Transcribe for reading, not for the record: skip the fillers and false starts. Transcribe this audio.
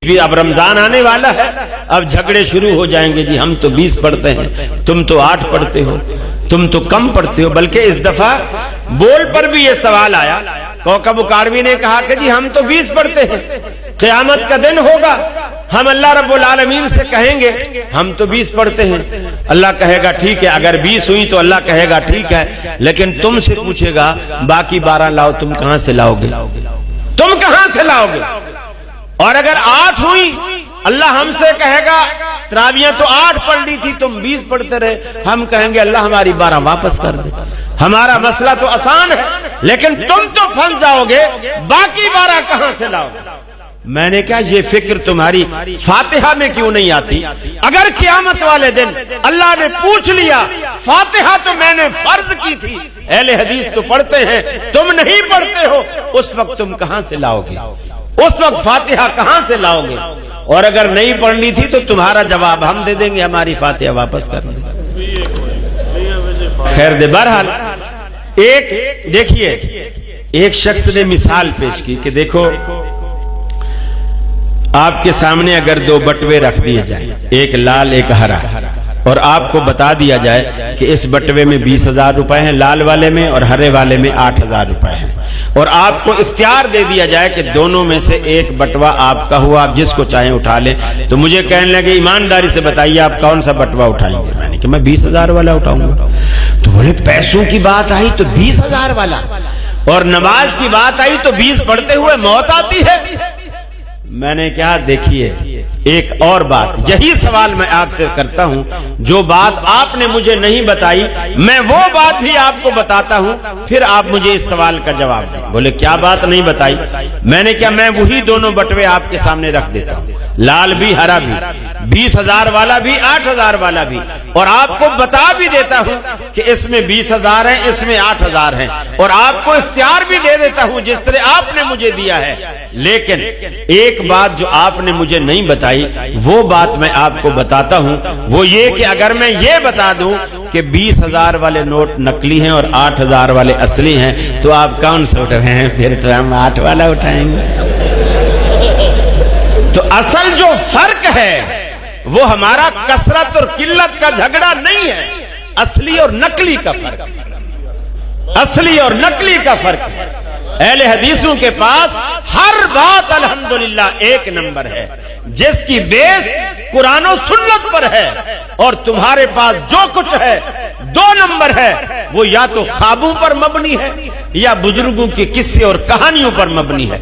بھی اب رمضان آنے والا ہے، اب جھگڑے شروع ہو جائیں گے، جی ہم تو 20 پڑھتے ہیں، تم تو 8 پڑھتے ہو، تم تو کم پڑھتے ہو۔ بلکہ اس دفعہ بول پر بھی یہ سوال آیا، کوکب اکاڑوی نے کہا کہ جی ہم تو 20 پڑھتے ہیں، قیامت کا دن ہوگا، ہم اللہ رب العالمین سے کہیں گے ہم تو 20 پڑھتے ہیں، اللہ کہے گا ٹھیک ہے، اگر 20 ہوئی تو اللہ کہے گا ٹھیک ہے، لیکن تم سے پوچھے گا باقی 12 لاؤ، تم کہاں سے لاؤ گے؟ تم کہاں سے لاؤ گے؟ اور اگر 8 ہوئی، اللہ ہم سے کہے گا تراویحیں تو 8 پڑھ لی تھی، تم 20 پڑھتے رہے، ہم کہیں گے اللہ ہماری 12 واپس کر دے۔ ہمارا مسئلہ تو آسان ہے، لیکن تم تو پھنس جاؤ گے، باقی 12 کہاں سے لاؤ گے؟ میں نے کہا یہ فکر تمہاری فاتحہ میں کیوں نہیں آتی؟ اگر قیامت والے دن اللہ نے پوچھ لیا، فاتحہ تو میں نے فرض کی تھی، اہل حدیث تو پڑھتے ہیں، تم نہیں پڑھتے ہو، اس وقت تم کہاں سے لاؤ گے؟ اس وقت فاتحہ کہاں سے لاؤ گے؟ اور اگر نہیں پڑھنی تھی تو تمہارا جواب ہم دے دیں گے، ہماری فاتحہ واپس کر دیں گے۔ خیر دے، بہرحال دیکھیے ایک شخص نے مثال پیش کی کہ دیکھو آپ کے سامنے اگر 2 بٹوے رکھ دیے جائیں، ایک لال ایک ہرا، اور آپ کو بتا دیا جائے کہ اس بٹوے میں 20,000 روپے ہیں لال والے میں، اور ہرے والے میں 8,000 روپے ہیں، اور آپ کو اختیار دے دیا جائے کہ دونوں میں سے ایک بٹوا آپ کا ہوا، آپ جس کو چاہیں اٹھا لیں، تو مجھے کہنے لگے ایمانداری سے بتائیے آپ کون سا بٹوا اٹھائیں گے؟ میں نے کہا میں 20,000 والا اٹھاؤں گا۔ تو بولے پیسوں کی بات آئی تو 20,000 والا، اور نماز کی بات آئی تو 20 پڑھتے ہوئے موت آتی ہے۔ میں نے کہا دیکھیے ایک اور بات، یہی سوال میں آپ سے کرتا ہوں، جو بات آپ نے مجھے نہیں بتائی میں وہ بات بھی آپ کو بتاتا ہوں، پھر آپ مجھے اس سوال کا جواب دیں۔ بولے کیا بات نہیں بتائی؟ میں نے کہا میں وہی دونوں بٹوے آپ کے سامنے رکھ دیتا ہوں، لال بھی ہرا بھی، 20,000 والا بھی 8,000 والا بھی، اور آپ کو بتا بھی دیتا ہوں کہ اس میں 20,000 ہیں، اس میں 8,000 ہیں، اور آپ کو اختیار بھی دے دیتا ہوں جس طرح آپ نے مجھے دیا ہے۔ لیکن ایک بات جو آپ نے مجھے نہیں بتائی وہ بات میں آپ کو بتاتا ہوں، وہ یہ کہ اگر میں یہ بتا دوں کہ 20,000 والے نوٹ نقلی ہیں اور 8,000 والے اصلی ہیں تو آپ کون سے اٹھائیں ہیں؟ پھر تو ہم 8 والا اٹھائیں گے۔ تو اصل جو فرق ہے وہ ہمارا کثرت اور قلت کا جھگڑا نہیں ہے، اصلی اور نقلی کا فرق، اصلی اور نقلی کا فرق ہے۔ اہل حدیثوں کے پاس ہر بات الحمدللہ 1 نمبر ہے، جس کی بیس قرآن و سنت پر ہے، اور تمہارے پاس جو کچھ ہے 2 نمبر ہے، وہ یا تو خوابوں پر مبنی ہے یا بزرگوں کے قصے اور کہانیوں پر مبنی ہے۔